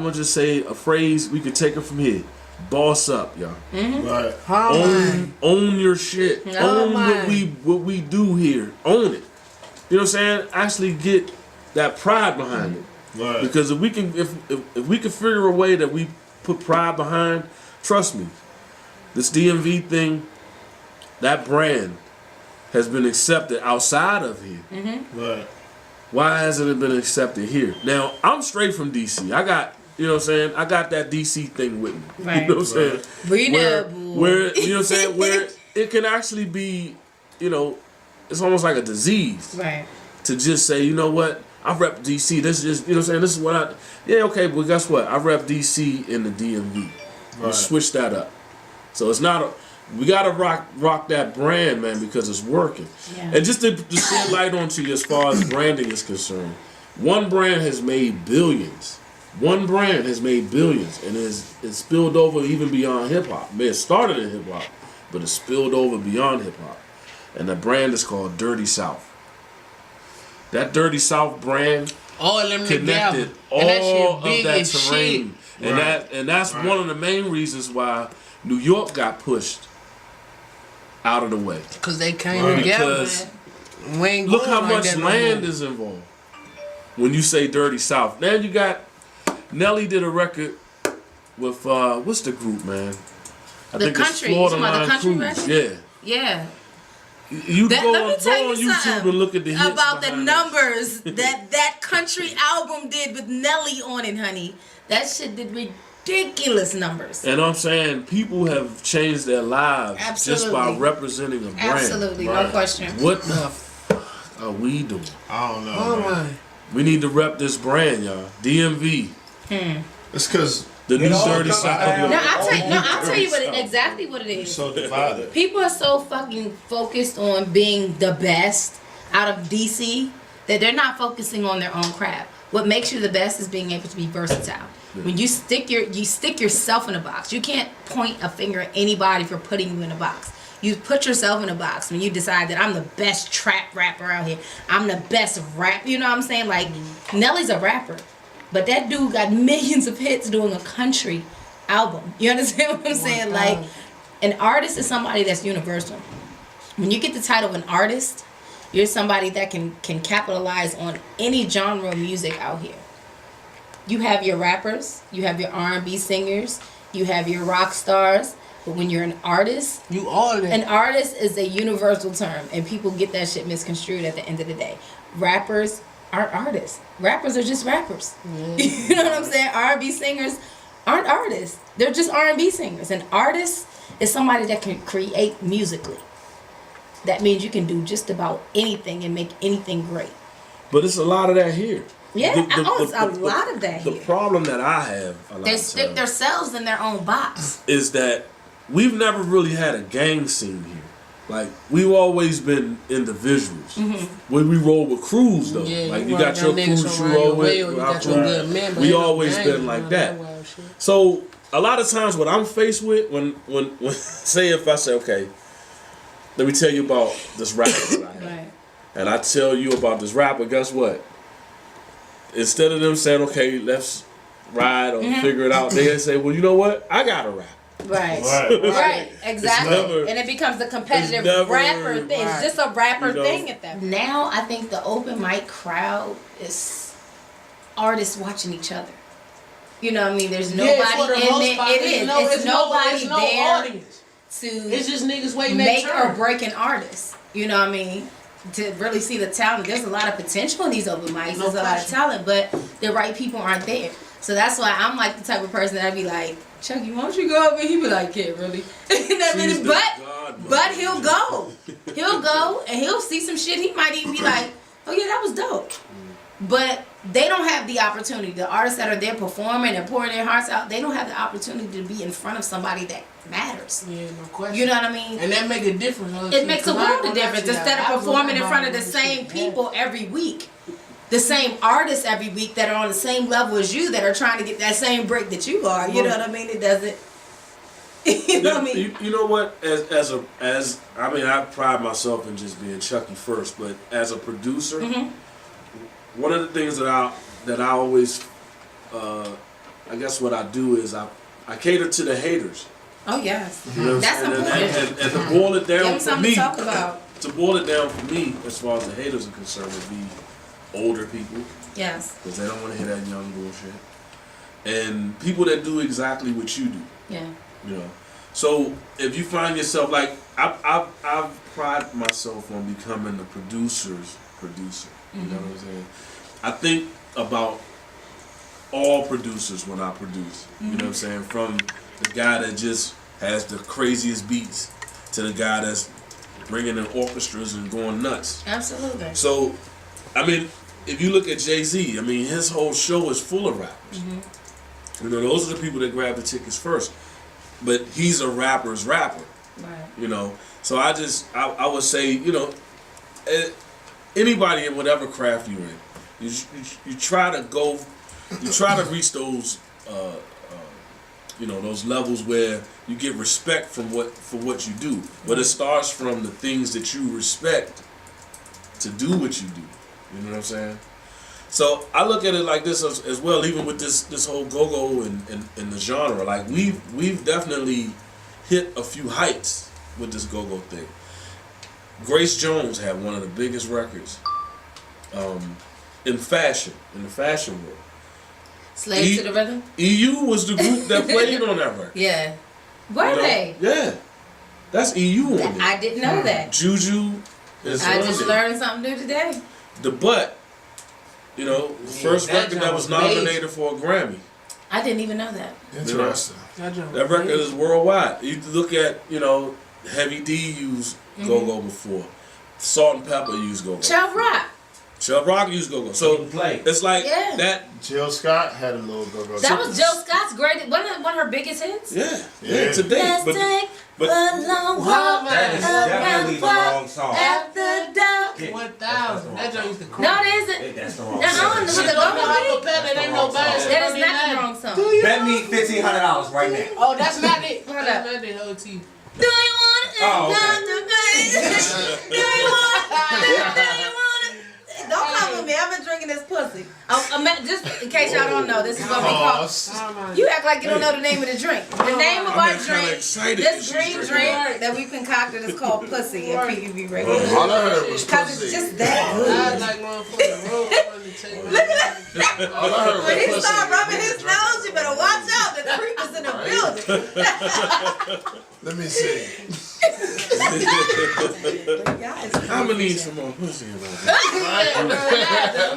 gonna just say a phrase. We could take it from here. Boss up, y'all. Right. Own your shit. Own what we do here. Own it. You know what I'm saying? Actually get that pride behind it. Right. Because if we can figure a way that we put pride behind, trust me, this DMV thing, that brand has been accepted outside of here. Right. Why hasn't it been accepted here? Now, I'm straight from DC. I got, you know what I'm saying? I got that DC thing with me. Right. You know what I'm saying? We know. Where, you know what I'm saying? Where it can actually be, you know, it's almost like a disease. Right. To just say, you know what? I rep DC. This is, you know what I'm saying? This is what I, yeah, okay, but guess what? I rep DC in the DMV. We switch that up. So it's not we gotta rock that brand, man, because it's working. Yeah. And just to shed light onto you as far as branding is concerned, one brand has made billions. One brand has made billions, and it's spilled over even beyond hip hop. It started in hip hop, but it spilled over beyond hip hop. And the brand is called Dirty South. That Dirty South brand connected all of that terrain. And that's one of the main reasons why New York got pushed out of the way. Because they came together. Man. Look how much land is involved when you say Dirty South. Now you got Nelly did a record with what's the group, man? I think it's Florida Line Cruise. Yeah. You go on YouTube and look at the hits about the numbers that country album did with Nelly on it, honey. That shit did ridiculous numbers. And I'm saying people have changed their lives just by representing a brand. Absolutely, no question. What the fuck are we doing? I don't know. We need to rep this brand, y'all. DMV. It's because the new Dirty South. I'll tell you exactly what it is. So divided. People are so fucking focused on being the best out of DC that they're not focusing on their own craft. What makes you the best is being able to be versatile. Yeah. When you stick yourself in a box, you can't point a finger at anybody for putting you in a box. You put yourself in a box when you decide that I'm the best trap rapper out here. I'm the best rap. You know what I'm saying? Like, Nelly's a rapper, but that dude got millions of hits doing a country album. You understand what I'm saying? Like, an artist is somebody that's universal. When you get the title of an artist, you're somebody that can capitalize on any genre of music out here. You have your rappers, you have your R&B singers, you have your rock stars, but when you're an artist, an artist is a universal term, and people get that shit misconstrued at the end of the day. Rappers aren't artists. Rappers are just rappers. You know what I'm saying? R&B singers aren't artists. They're just R&B singers. An artist is somebody that can create musically. That means you can do just about anything and make anything great. But it's a lot of that here. Yeah, it's a lot of that here. The problem that I have, they stick themselves in their own box. Is that we've never really had a gang scene here. Like, we've always been individuals. When we roll with crews, though. Like, you got your crews you roll with. We always been like that. So, a lot of times what I'm faced with, when say if I say, okay, let me tell you about this rapper that I have. And I tell you about this rapper, guess what? Instead of them saying, okay, let's ride or figure it out, they say, well, you know what? I got to rap. Right, exactly. And it becomes a competitive rapper thing. It's just a rapper thing at that point. Now, I think the open mic crowd is artists watching each other. You know what I mean? There's nobody in it. It is. It's nobody there audience. It's just niggas waiting make or break an artist. You know what I mean? To really see the talent. There's a lot of potential in these open mics. There's a lot of talent, but the right people aren't there. So that's why I'm like the type of person that I'd be like, Chucky, why don't you go up? And he'd be like, yeah, really? But he'll go. He'll go and he'll see some shit. He might even be like, oh yeah, that was dope. But they don't have the opportunity. The artists that are there performing and pouring their hearts out, they don't have the opportunity to be in front of somebody that matters. Yeah, no question. You know what I mean? And that make a difference. It makes a world of difference. Instead of performing in front of the same people every week, the same artists every week that are on the same level as you, that are trying to get that same break that you are. You know what I mean? It doesn't. You know what I mean? You know what? As I mean, I pride myself in just being Chucky first, but as a producer, one of the things that I always I guess what I do is I cater to the haters. Oh yes, You know what that's I'm saying? important. And to boil it Give down them for something me, to talk about. to boil it down for me, as far as the haters are concerned, would be older people. Yes. Because they don't want to hear that young bullshit. And people that do exactly what you do. Yeah. You know. So if you find yourself like I've prided myself on becoming the producer's producer. You know what I'm saying? I think about all producers when I produce. You know what I'm saying? From the guy that just has the craziest beats to the guy that's bringing in orchestras and going nuts. Absolutely. So, I mean, if you look at Jay-Z, I mean, his whole show is full of rappers. You know, those are the people that grab the tickets first. But he's a rapper's rapper. Right. You know, so I would say, you know, anybody in whatever craft you're in, you try to go, you try to reach those, you know, those levels where you get respect for what you do. But it starts from the things that you respect to do what you do. You know what I'm saying? So I look at it like this as well, even with this whole go-go and the genre. Like we've definitely hit a few heights with this go-go thing. Grace Jones had one of the biggest records in the fashion world. Slave to the Rhythm? EU was the group that played on that record. Yeah. Were they? Yeah. That's EU on it. I didn't know that. Juju is I on just it. learned something new today. The Butt, you know, first record that was nominated for a Grammy. I didn't even know that. Interesting. That record is worldwide. You look at, you know, Heavy D used go-go before. Salt and Pepper used go-go. Chubb Rock. Chubb Rock used go-go. So it's like that. Jill Scott had a little go-go. That was Jill Scott's greatest, one of her biggest hits. Yeah, today. Let's take a long walk That is definitely the wrong song. after dark. 1,000. That joint used to cry. No, it isn't. That's the wrong No, song. with the go-go thing? That ain't no bad. That is not the wrong song. Bet me $1,500 right now. Oh, that's not it. Hold That's up. not it. OT. Do you want it? Oh, okay. Do you want it? Do you want it? Don't come with me. I've been drinking this pussy. Just in case y'all don't know, this is what we call. You act like you don't know the name of the drink. The name of our drink, this green drink that we concocted is called Pussy at PUB Radio. All I heard was Because it's pussy. just that I good. like motherfucking roll on the table. Look at that. All I heard When he was pussy. start rubbing his nose, you better watch out. The creep is in the building. Let me see. I'm gonna need some more pussy in my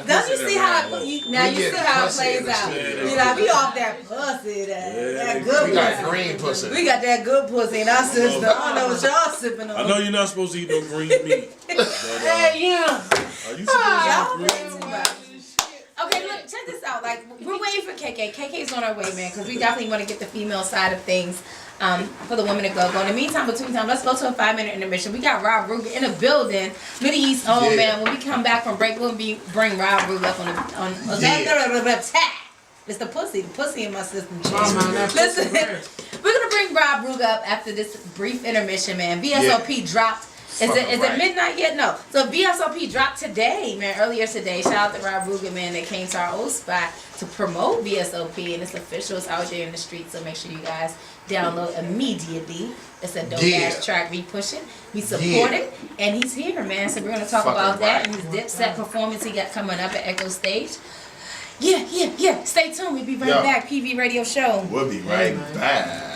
Don't you see how now you see how it plays out? You know, we off that pussy, that good We got pussy. green pussy. We got that good pussy in our system. I don't know what y'all sipping on. I know you're not supposed to eat no green meat. But, Hey, yeah. are you supposed to Y'all eat way green? too much. Okay, look, check this out. Like, we're waiting for KK. KK's on our way, man, because we definitely want to get the female side of things for the women to go. In the meantime, between time, let's go to a 5-minute intermission. We got Rob Ruger in the building. Middle East, man. When we come back from break, we'll bring Rob Ruger up on It's the pussy in my system. Listen, we're gonna bring Rob Ruger up after this brief intermission, man. VSOP dropped. Is it midnight yet? No. So VSOP dropped today, man. Earlier today. Shout out to Rob Ruger, man. They came to our old spot to promote VSOP, and it's official. It's out there in the street. So make sure you guys download immediately. It's a dope ass track. We pushing. We support it, and he's here, man. So we're gonna talk about that and his Dipset performance he got coming up at Echo Stage. Yeah. Stay tuned. We'll be right back. PV Radio Show. We'll be right back.